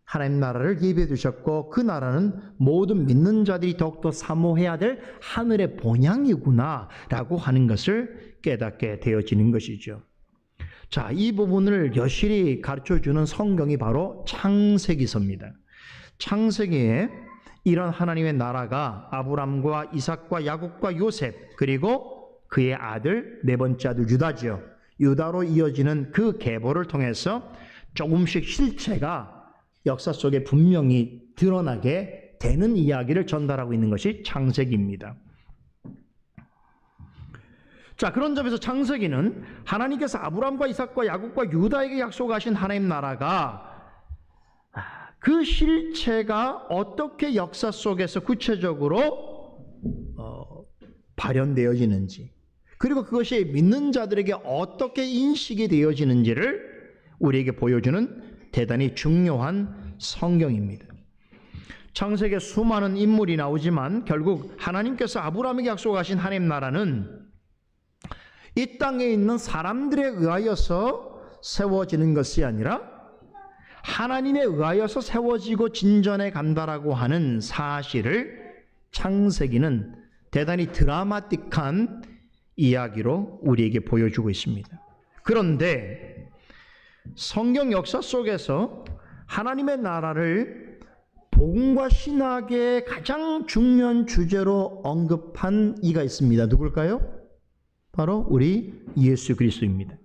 하나님 나라를 예비해 두셨고, 그 나라는 모든 믿는 자들이 더욱더 사모해야 될 하늘의 본향이구나 라고 하는 것을 깨닫게 되어지는 것이죠. 자, 이 부분을 여실히 가르쳐주는 성경이 바로 창세기서입니다. 창세기에 이런 하나님의 나라가 아브람과 이삭과 야곱과 요셉, 그리고 그의 아들, 네 번째 아들 유다죠. 유다로 이어지는 그 계보를 통해서 조금씩 실체가 역사 속에 분명히 드러나게 되는 이야기를 전달하고 있는 것이 창세기입니다. 자, 그런 점에서 창세기는 하나님께서 아브람과 이삭과 야곱과 유다에게 약속하신 하나님 나라가 그 실체가 어떻게 역사 속에서 구체적으로 발현되어지는지, 그리고 그것이 믿는 자들에게 어떻게 인식이 되어지는지를 우리에게 보여주는 대단히 중요한 성경입니다. 창세기에 수많은 인물이 나오지만 결국 하나님께서 아브라함에게 약속하신 하나님 나라는 이 땅에 있는 사람들에 의하여서 세워지는 것이 아니라 하나님에 의하여서 세워지고 진전해 간다라고 하는 사실을 창세기는 대단히 드라마틱한 이야기로 우리에게 보여주고 있습니다. 그런데 성경 역사 속에서 하나님의 나라를 복음과 신학의 가장 중요한 주제로 언급한 이가 있습니다. 누굴까요? 바로 우리 예수 그리스도입니다.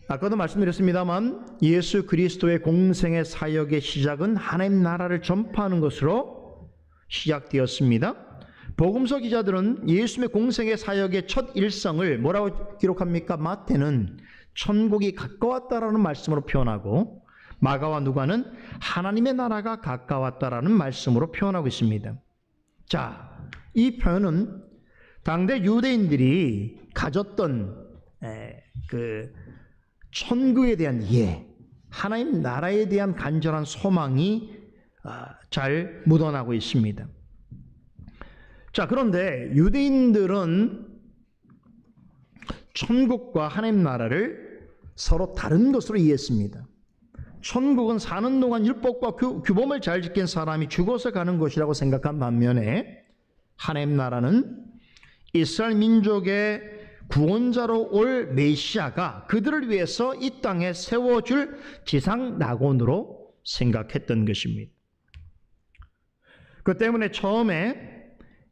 아까도 말씀드렸습니다만 예수 그리스도의 공생의 사역의 시작은 하나님 나라를 전파하는 것으로 시작되었습니다. 복음서 기자들은 예수님의 공생의 사역의 첫 일성을 뭐라고 기록합니까? 마태는 천국이 가까웠다라는 말씀으로 표현하고, 마가와 누가는 하나님의 나라가 가까웠다라는 말씀으로 표현하고 있습니다. 자, 이 표현은 당대 유대인들이 가졌던 그 천국에 대한 이해, 하나님 나라에 대한 간절한 소망이 잘 묻어나고 있습니다. 자, 그런데 유대인들은 천국과 하나님 나라를 서로 다른 것으로 이해했습니다. 천국은 사는 동안 율법과 규범을 잘 지킨 사람이 죽어서 가는 곳이라고 생각한 반면에, 하나님 나라는 이스라엘 민족의 구원자로 올 메시아가 그들을 위해서 이 땅에 세워줄 지상 낙원으로 생각했던 것입니다. 그 때문에 처음에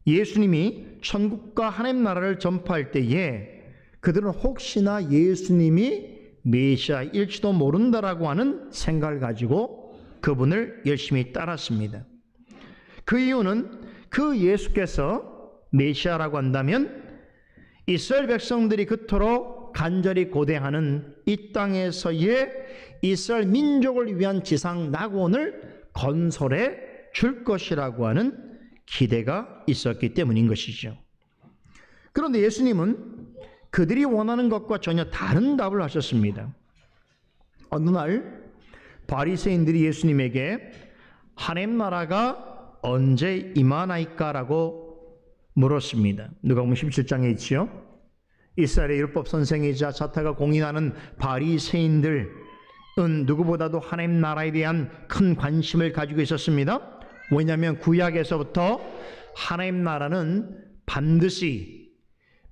예수님이 천국과 하나님 나라를 전파할 때에 그들은 혹시나 예수님이 메시아일지도 모른다라고 하는 생각을 가지고 그분을 열심히 따랐습니다. 그 이유는 그 예수께서 메시아라고 한다면 이스라엘 백성들이 그토록 간절히 고대하는 이 땅에서의 이스라엘 민족을 위한 지상 낙원을 건설해 줄 것이라고 하는 기대가 있었기 때문인 것이죠. 그런데 예수님은 그들이 원하는 것과 전혀 다른 답을 하셨습니다. 어느 날 바리새인들이 예수님에게 하나님 나라가 언제 임하나이까라고 물었습니다. 누가복음 17장에 있지요. 이스라엘의 율법 선생이자 자타가 공인하는 바리새인들은 누구보다도 하나님 나라에 대한 큰 관심을 가지고 있었습니다. 왜냐하면 구약에서부터 하나님 나라는 반드시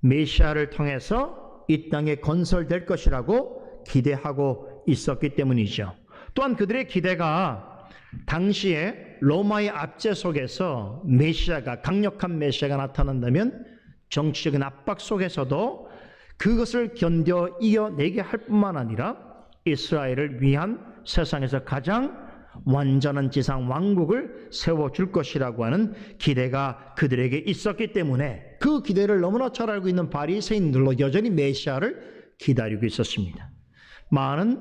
메시아를 통해서 이 땅에 건설될 것이라고 기대하고 있었기 때문이죠. 또한 그들의 기대가 당시에 로마의 압제 속에서 메시아가, 강력한 메시아가 나타난다면 정치적인 압박 속에서도 그것을 견뎌 이겨내게 할 뿐만 아니라 이스라엘을 위한 세상에서 가장 완전한 지상 왕국을 세워줄 것이라고 하는 기대가 그들에게 있었기 때문에 그 기대를 너무나 잘 알고 있는 바리새인들로 여전히 메시아를 기다리고 있었습니다. 많은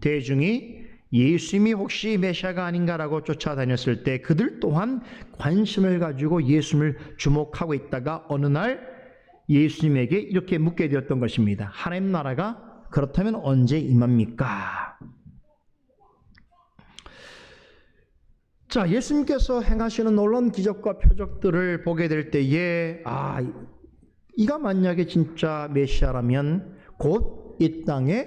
대중이 예수님이 혹시 메시아가 아닌가라고 쫓아다녔을 때 그들 또한 관심을 가지고 예수님을 주목하고 있다가 어느 날 예수님에게 이렇게 묻게 되었던 것입니다. 하나님 나라가 그렇다면 언제 임합니까? 자, 예수님께서 행하시는 놀라운 기적과 표적들을 보게 될 때에 이가 만약에 진짜 메시아라면 곧 이 땅에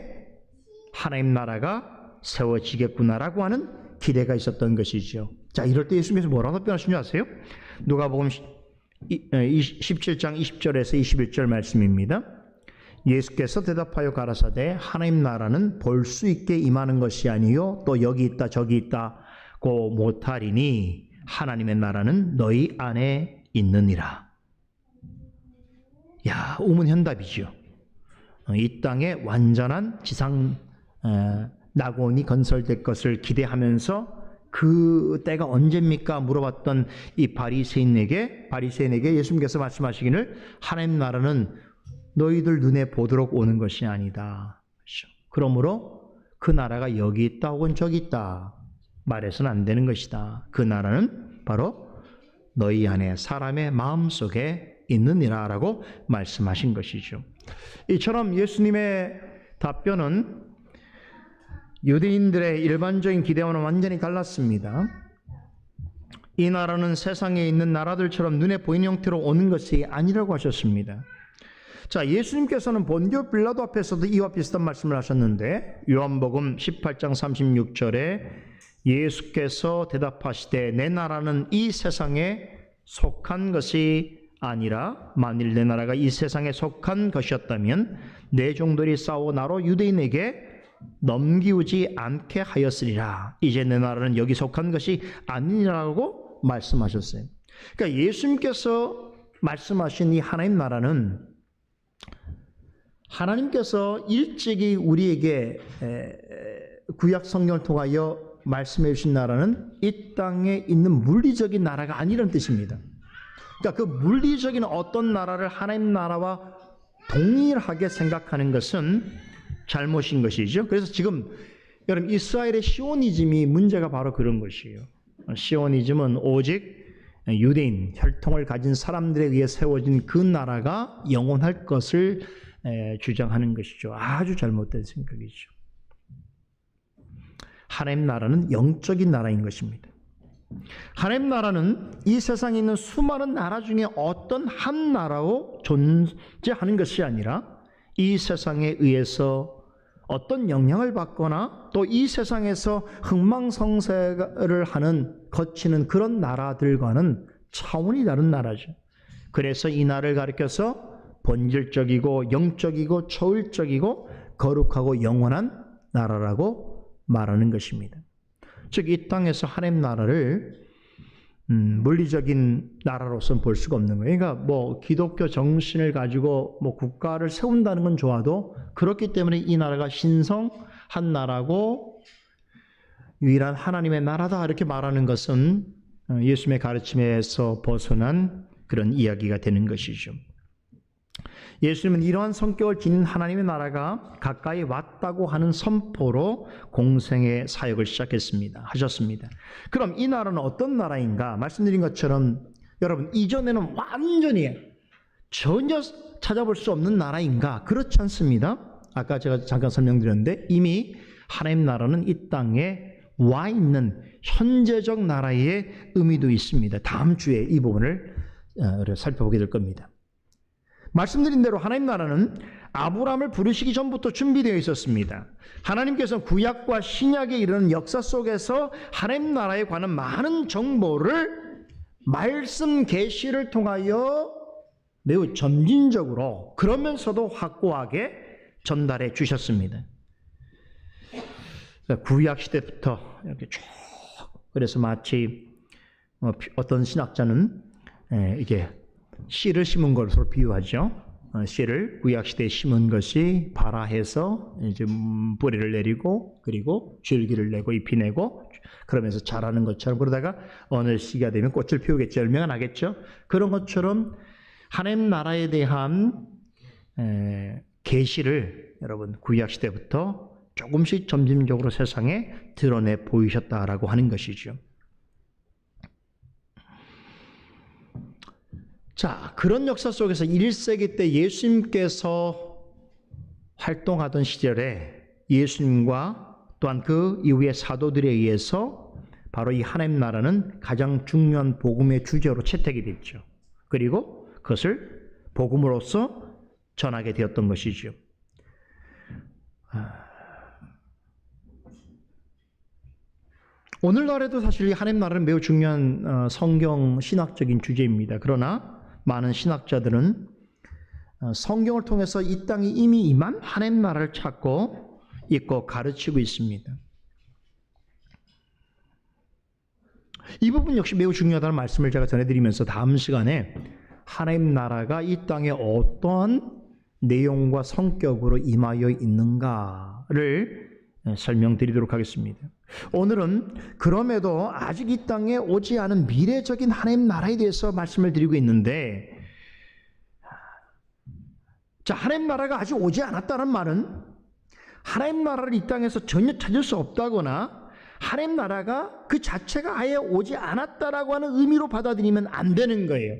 하나님 나라가 세워지겠구나라고 하는 기대가 있었던 것이죠. 자, 이럴 때 예수님께서 뭐라고 답변하신 줄 아세요? 누가복음 17장 20절에서 21절 말씀입니다. 예수께서 대답하여 가라사대 하나님 나라는 볼 수 있게 임하는 것이 아니요 또 여기 있다 저기 있다고 못하리니 하나님의 나라는 너희 안에 있느니라. 야, 우문현답이죠. 이 땅에 완전한 지상 낙원이 건설될 것을 기대하면서 그 때가 언제입니까? 물어봤던 이 바리새인에게 예수님께서 말씀하시기를 하나님 나라는 너희들 눈에 보도록 오는 것이 아니다. 그러므로 그 나라가 여기 있다 혹은 저기 있다 말해서는 안 되는 것이다. 그 나라는 바로 너희 안에 사람의 마음속에 있느니라 라고 말씀하신 것이죠. 이처럼 예수님의 답변은 유대인들의 일반적인 기대와는 완전히 달랐습니다. 이 나라는 세상에 있는 나라들처럼 눈에 보이는 형태로 오는 것이 아니라고 하셨습니다. 자, 예수님께서는 본디오 빌라도 앞에서도 이와 비슷한 말씀을 하셨는데 요한복음 18장 36절에 예수께서 대답하시되 내 나라는 이 세상에 속한 것이 아니라 만일 내 나라가 이 세상에 속한 것이었다면 내 종들이 싸워 나로 유대인에게 넘기우지 않게 하였으리라. 이제 내 나라는 여기 속한 것이 아니라고 말씀하셨어요. 그러니까 예수님께서 말씀하신 이 하나님 나라는 하나님께서 일찍이 우리에게 구약 성경을 통하여 말씀해 주신 나라는 이 땅에 있는 물리적인 나라가 아니라는 뜻입니다. 그러니까 그 물리적인 어떤 나라를 하나님 나라와 동일하게 생각하는 것은 잘못인 것이죠. 그래서 지금 여러분 이스라엘의 시오니즘이 문제가 바로 그런 것이에요. 시오니즘은 오직 유대인 혈통을 가진 사람들에 의해 세워진 그 나라가 영원할 것을 주장하는 것이죠. 아주 잘못된 생각이죠. 하나님 나라는 영적인 나라인 것입니다. 하나님 나라는 이 세상에 있는 수많은 나라 중에 어떤 한 나라로 존재하는 것이 아니라 이 세상에 의해서 어떤 영향을 받거나 또 이 세상에서 흥망성쇠를 거치는 그런 나라들과는 차원이 다른 나라죠. 그래서 이 나라를 가리켜서 본질적이고 영적이고 초월적이고 거룩하고 영원한 나라라고 말하는 것입니다. 즉 이 땅에서 하나님 나라를 물리적인 나라로서는 볼 수가 없는 거예요. 그러니까 뭐 기독교 정신을 가지고 뭐 국가를 세운다는 건 좋아도 그렇기 때문에 이 나라가 신성한 나라고 유일한 하나님의 나라다 이렇게 말하는 것은 예수님의 가르침에서 벗어난 그런 이야기가 되는 것이죠. 예수님은 이러한 성격을 지닌 하나님의 나라가 가까이 왔다고 하는 선포로 공생의 사역을 하셨습니다. 그럼 이 나라는 어떤 나라인가? 말씀드린 것처럼 여러분 이전에는 완전히 전혀 찾아볼 수 없는 나라인가? 그렇지 않습니다. 아까 제가 잠깐 설명드렸는데 이미 하나님 나라는 이 땅에 와 있는 현재적 나라의 의미도 있습니다. 다음 주에 이 부분을 살펴보게 될 겁니다. 말씀드린 대로 하나님 나라는 아브라함을 부르시기 전부터 준비되어 있었습니다. 하나님께서 구약과 신약에 이르는 역사 속에서 하나님 나라에 관한 많은 정보를 말씀 계시를 통하여 매우 점진적으로 그러면서도 확고하게 전달해 주셨습니다. 구약 시대부터 이렇게 쭉 그래서 마치 어떤 신학자는 이게 씨를 심은 것으로 비유하죠. 씨를 구약시대에 심은 것이 발아해서 이제 뿌리를 내리고 그리고 줄기를 내고 잎이 내고 그러면서 자라는 것처럼 그러다가 어느 시기가 되면 꽃을 피우겠죠. 열매가 나겠죠. 그런 것처럼 하나님 나라에 대한 계시를 여러분 구약시대부터 조금씩 점진적으로 세상에 드러내 보이셨다라고 하는 것이죠. 자, 그런 역사 속에서 1세기 때 예수님께서 활동하던 시절에 예수님과 또한 그 이후의 사도들에 의해서 바로 이 하나님 나라는 가장 중요한 복음의 주제로 채택이 됐죠. 그리고 그것을 복음으로서 전하게 되었던 것이죠. 오늘날에도 사실 이 하나님 나라는 매우 중요한 성경 신학적인 주제입니다. 그러나 많은 신학자들은 성경을 통해서 이 땅에 이미 임한 하나님 나라를 찾고 있고 가르치고 있습니다. 이 부분 역시 매우 중요하다는 말씀을 제가 전해드리면서 다음 시간에 하나님 나라가 이 땅에 어떠한 내용과 성격으로 임하여 있는가를 설명드리도록 하겠습니다. 오늘은 그럼에도 아직 이 땅에 오지 않은 미래적인 하나님 나라에 대해서 말씀을 드리고 있는데, 자, 하나님 나라가 아직 오지 않았다는 말은 하나님 나라를 이 땅에서 전혀 찾을 수 없다거나 하나님 나라가 그 자체가 아예 오지 않았다라고 하는 의미로 받아들이면 안 되는 거예요.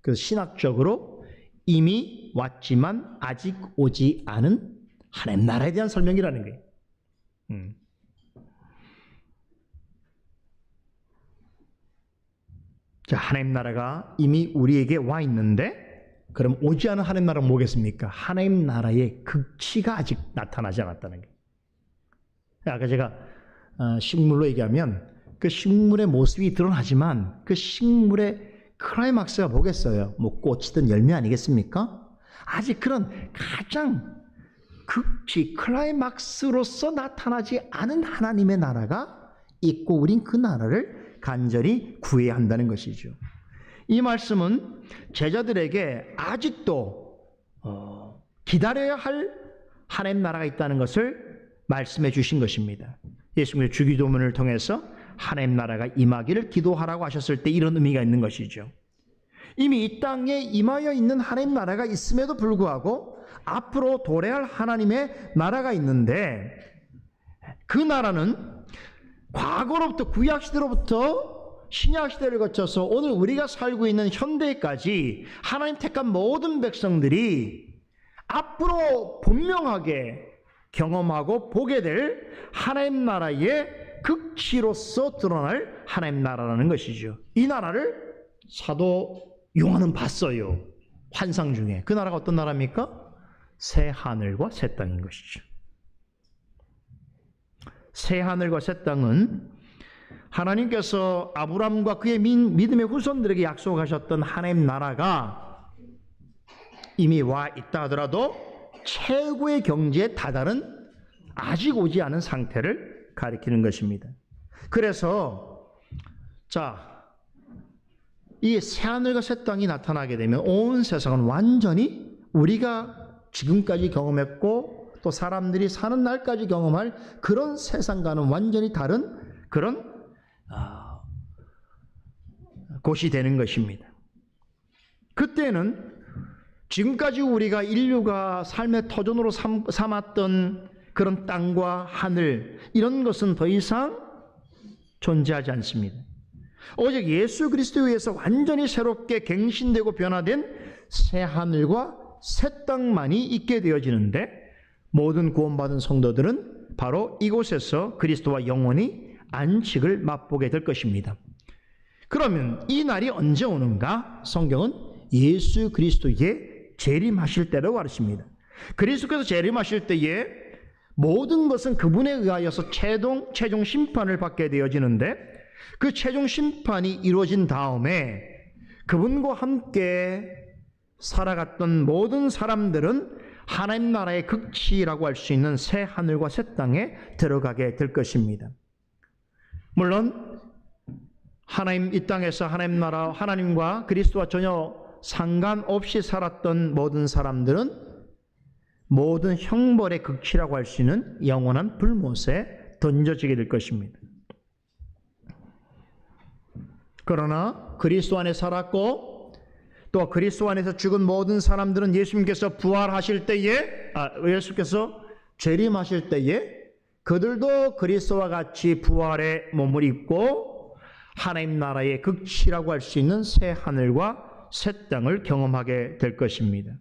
그 신학적으로 이미 왔지만 아직 오지 않은 하나님 나라에 대한 설명이라는 거예요. 자, 하나님 나라가 이미 우리에게 와 있는데, 그럼 오지 않은 하나님 나라는 뭐겠습니까? 하나님 나라의 극치가 아직 나타나지 않았다는 거예요. 아까 제가 식물로 얘기하면 그 식물의 모습이 드러나지만 그 식물의 클라이막스가 뭐겠어요? 뭐 꽃이든 열매 아니겠습니까? 아직 그런 가장 극치, 클라이막스로서 나타나지 않은 하나님의 나라가 있고 우린 그 나라를 간절히 구해야 한다는 것이죠. 이 말씀은 제자들에게 아직도 기다려야 할 하나님 나라가 있다는 것을 말씀해 주신 것입니다. 예수님의 주기도문을 통해서 하나님 나라가 임하기를 기도하라고 하셨을 때 이런 의미가 있는 것이죠. 이미 이 땅에 임하여 있는 하나님 나라가 있음에도 불구하고 앞으로 도래할 하나님의 나라가 있는데, 그 나라는 과거로부터 구약시대로부터 신약시대를 거쳐서 오늘 우리가 살고 있는 현대까지 하나님 택한 모든 백성들이 앞으로 분명하게 경험하고 보게 될 하나님 나라의 극치로서 드러날 하나님 나라라는 것이죠. 이 나라를 사도 요한은 봤어요. 환상 중에. 그 나라가 어떤 나라입니까? 새 하늘과 새 땅인 것이죠. 새 하늘과 새 땅은 하나님께서 아브라함과 그의 믿음의 후손들에게 약속하셨던 하나님 나라가 이미 와 있다 하더라도 최고의 경지에 다다른 아직 오지 않은 상태를 가리키는 것입니다. 그래서 이 새하늘과 새 땅이 나타나게 되면 온 세상은 완전히 우리가 지금까지 경험했고 또 사람들이 사는 날까지 경험할 그런 세상과는 완전히 다른 그런 곳이 되는 것입니다. 그때는 지금까지 우리가 인류가 삶의 터전으로 삼았던 그런 땅과 하늘, 이런 것은 더 이상 존재하지 않습니다. 오직 예수 그리스도에 의해서 완전히 새롭게 갱신되고 변화된 새 하늘과 새 땅만이 있게 되어지는데, 모든 구원받은 성도들은 바로 이곳에서 그리스도와 영원히 안식을 맛보게 될 것입니다. 그러면 이 날이 언제 오는가? 성경은 예수 그리스도의 재림하실 때라고 가르칩니다. 그리스도께서 재림하실 때에 모든 것은 그분에 의하여서 최종 심판을 받게 되어지는데, 그 최종 심판이 이루어진 다음에 그분과 함께 살아갔던 모든 사람들은 하나님 나라의 극치라고 할 수 있는 새 하늘과 새 땅에 들어가게 될 것입니다. 물론 하나님 이 땅에서 하나님 나라, 하나님과 그리스도와 전혀 상관없이 살았던 모든 사람들은 모든 형벌의 극치라고 할 수 있는 영원한 불못에 던져지게 될 것입니다. 그러나 그리스도 안에 살았고 또 그리스도 안에서 죽은 모든 사람들은 예수님께서 부활하실 때에, 예수께서 재림하실 때에 그들도 그리스도와 같이 부활의 몸을 입고 하나님 나라의 극치라고 할 수 있는 새 하늘과 새 땅을 경험하게 될 것입니다.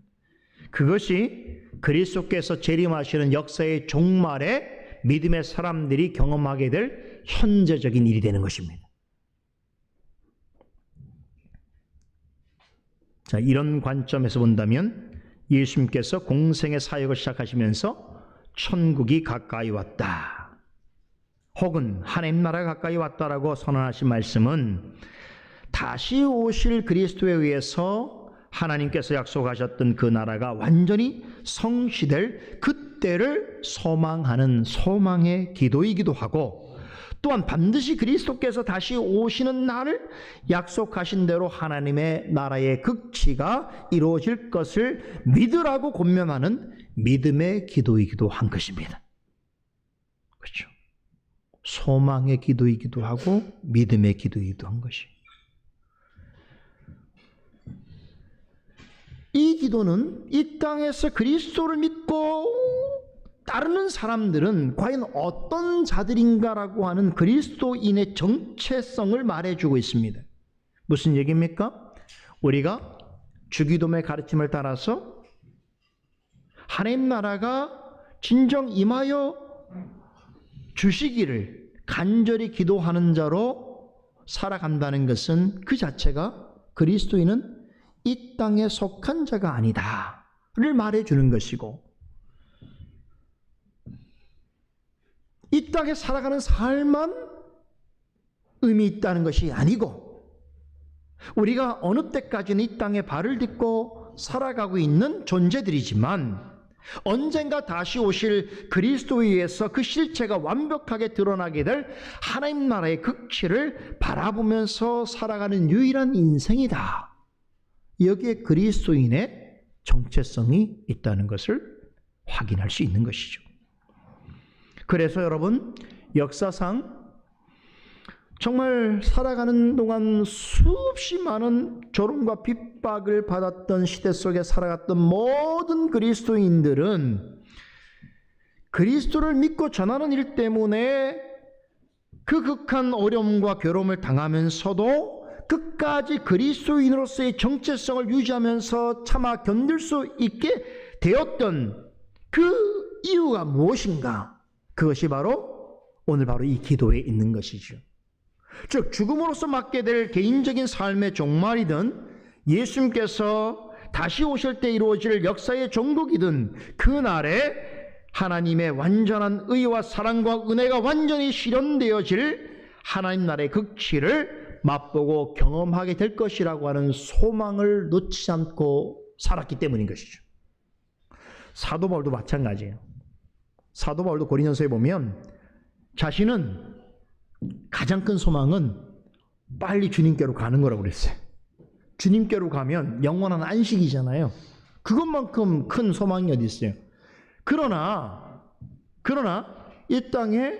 그것이 그리스도께서 재림하시는 역사의 종말에 믿음의 사람들이 경험하게 될 현재적인 일이 되는 것입니다. 자, 이런 관점에서 본다면 예수님께서 공생의 사역을 시작하시면서 천국이 가까이 왔다, 혹은 하나님 나라가 가까이 왔다라고 선언하신 말씀은 다시 오실 그리스도에 의해서 하나님께서 약속하셨던 그 나라가 완전히 성취될 그때를 소망하는 소망의 기도이기도 하고, 또한 반드시 그리스도께서 다시 오시는 날을 약속하신 대로 하나님의 나라의 극치가 이루어질 것을 믿으라고 권면하는 믿음의 기도이기도 한 것입니다. 그렇죠? 소망의 기도이기도 하고 믿음의 기도이기도 한 것이. 이 기도는 이 땅에서 그리스도를 믿고 따르는 사람들은 과연 어떤 자들인가라고 하는 그리스도인의 정체성을 말해주고 있습니다. 무슨 얘기입니까? 우리가 주기도의 가르침을 따라서 하나님 나라가 진정 임하여 주시기를 간절히 기도하는 자로 살아간다는 것은 그 자체가 그리스도인은 이 땅에 속한 자가 아니다를 말해주는 것이고, 이 땅에 살아가는 삶만 의미 있다는 것이 아니고, 우리가 어느 때까지는 이 땅에 발을 딛고 살아가고 있는 존재들이지만 언젠가 다시 오실 그리스도에 의해서 그 실체가 완벽하게 드러나게 될 하나님 나라의 극치를 바라보면서 살아가는 유일한 인생이다. 여기에 그리스도인의 정체성이 있다는 것을 확인할 수 있는 것이죠. 그래서 여러분, 역사상 정말 살아가는 동안 수없이 많은 조롱과 핍박을 받았던 시대 속에 살아갔던 모든 그리스도인들은 그리스도를 믿고 전하는 일 때문에 그 극한 어려움과 괴로움을 당하면서도 끝까지 그리스도인으로서의 정체성을 유지하면서 참아 견딜 수 있게 되었던 그 이유가 무엇인가? 그것이 바로 오늘 바로 이 기도에 있는 것이죠. 즉 죽음으로써 맞게 될 개인적인 삶의 종말이든 예수님께서 다시 오실 때 이루어질 역사의 종국이든 그날에 하나님의 완전한 의와 사랑과 은혜가 완전히 실현되어질 하나님 나라의 극치를 맛보고 경험하게 될 것이라고 하는 소망을 놓치지 않고 살았기 때문인 것이죠. 사도 바울도 마찬가지예요. 사도 바울도 고린도서에 보면 자신은 가장 큰 소망은 빨리 주님께로 가는 거라고 그랬어요. 주님께로 가면 영원한 안식이잖아요. 그것만큼 큰 소망이 어디 있어요. 그러나 이 땅에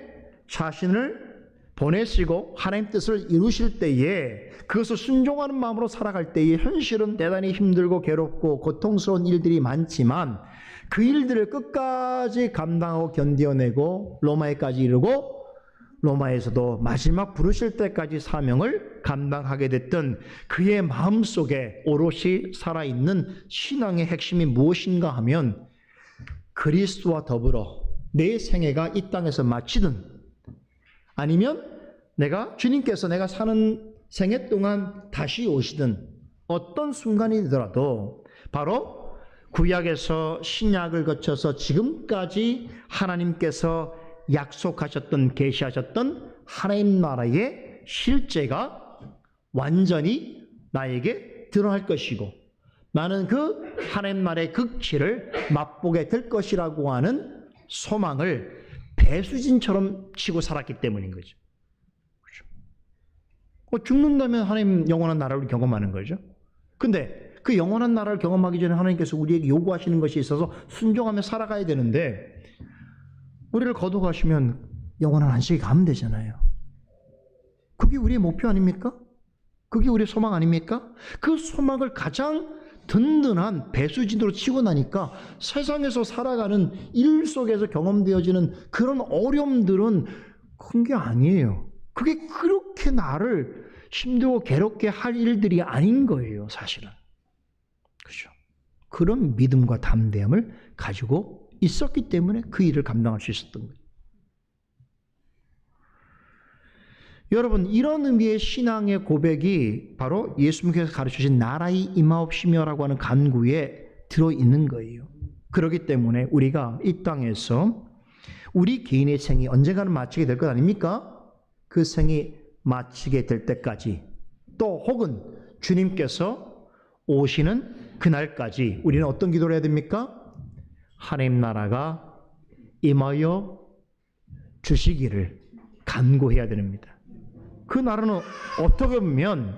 자신을 보내시고 하나님 뜻을 이루실 때에 그것을 순종하는 마음으로 살아갈 때에 현실은 대단히 힘들고 괴롭고 고통스러운 일들이 많지만 그 일들을 끝까지 감당하고 견뎌내고 로마에까지 이르고 로마에서도 마지막 부르실 때까지 사명을 감당하게 됐던 그의 마음속에 오롯이 살아있는 신앙의 핵심이 무엇인가 하면 그리스도와 더불어 내 생애가 이 땅에서 마치든 아니면 주님께서 내가 사는 생애 동안 다시 오시든 어떤 순간이더라도 바로 구약에서 신약을 거쳐서 지금까지 하나님께서 약속하셨던 계시하셨던 하나님 나라의 실제가 완전히 나에게 드러날 것이고 나는 그 하나님 나라의 극치를 맛보게 될 것이라고 하는 소망을 배수진처럼 치고 살았기 때문인 거죠. 그렇죠? 죽는다면 하나님 영원한 나라를 경험하는 거죠. 근데 그 영원한 나라를 경험하기 전에 하나님께서 우리에게 요구하시는 것이 있어서 순종하며 살아가야 되는데 우리를 거둬가시면 영원한 안식에 가면 되잖아요. 그게 우리의 목표 아닙니까? 그게 우리의 소망 아닙니까? 그 소망을 가장 든든한 배수진으로 치고 나니까 세상에서 살아가는 일 속에서 경험되어지는 그런 어려움들은 큰 게 아니에요. 그게 그렇게 나를 힘들고 괴롭게 할 일들이 아닌 거예요, 사실은. 그렇죠? 그런 믿음과 담대함을 가지고 있었기 때문에 그 일을 감당할 수 있었던 거예요. 여러분, 이런 의미의 신앙의 고백이 바로 예수님께서 가르쳐주신 나라의 임하옵시며라고 하는 간구에 들어있는 거예요. 그렇기 때문에 우리가 이 땅에서 우리 개인의 생이 언젠가는 마치게 될 것 아닙니까? 그 생이 마치게 될 때까지, 또 혹은 주님께서 오시는 그날까지 우리는 어떤 기도를 해야 됩니까? 하나님 나라가 임하여 주시기를 간구해야 됩니다. 그 나라는 어떻게 보면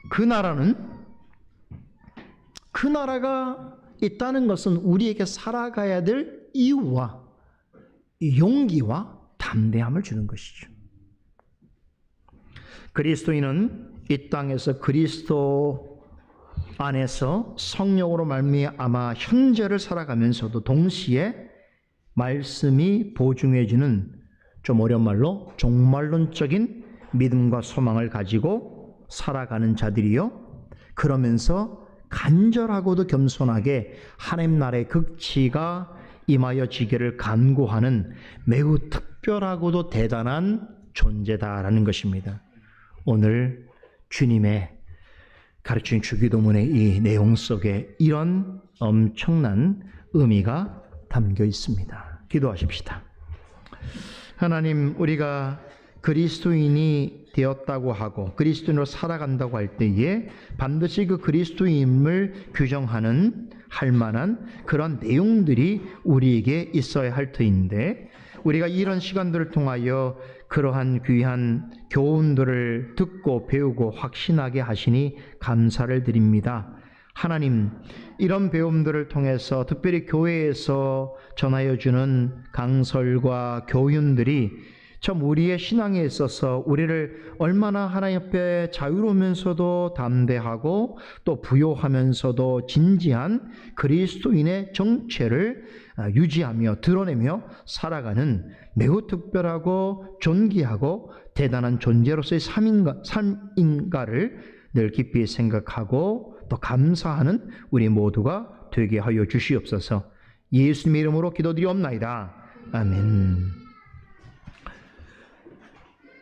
그 나라가 있다는 것은 우리에게 살아가야 될 이유와 용기와 담대함을 주는 것이죠. 그리스도인은 이 땅에서 그리스도 안에서 성령으로 말미암아 현재를 살아가면서도 동시에 말씀이 보증해주는, 좀 어려운 말로 종말론적인 믿음과 소망을 가지고 살아가는 자들이요, 그러면서 간절하고도 겸손하게 하나님 나라의 극치가 임하여 지기를 간구하는 매우 특별하고도 대단한 존재다라는 것입니다. 오늘 주님의 가르친 주기도문의 이 내용 속에 이런 엄청난 의미가 담겨 있습니다. 기도하십시다. 하나님, 우리가 그리스도인이 되었다고 하고 그리스도인으로 살아간다고 할 때에 반드시 그 그리스도인을 규정하는 할 만한 그런 내용들이 우리에게 있어야 할 터인데, 우리가 이런 시간들을 통하여 그러한 귀한 교훈들을 듣고 배우고 확신하게 하시니 감사를 드립니다. 하나님, 이런 배움들을 통해서 특별히 교회에서 전하여 주는 강설과 교훈들이 참 우리의 신앙에 있어서 우리를 얼마나 하나님 앞에 자유로우면서도 담대하고 또 부요하면서도 진지한 그리스도인의 정체를 유지하며 드러내며 살아가는 매우 특별하고 존귀하고 대단한 존재로서의 삶인가를 늘 깊이 생각하고 또 감사하는 우리 모두가 되게 하여 주시옵소서. 예수님의 이름으로 기도드리옵나이다. 아멘.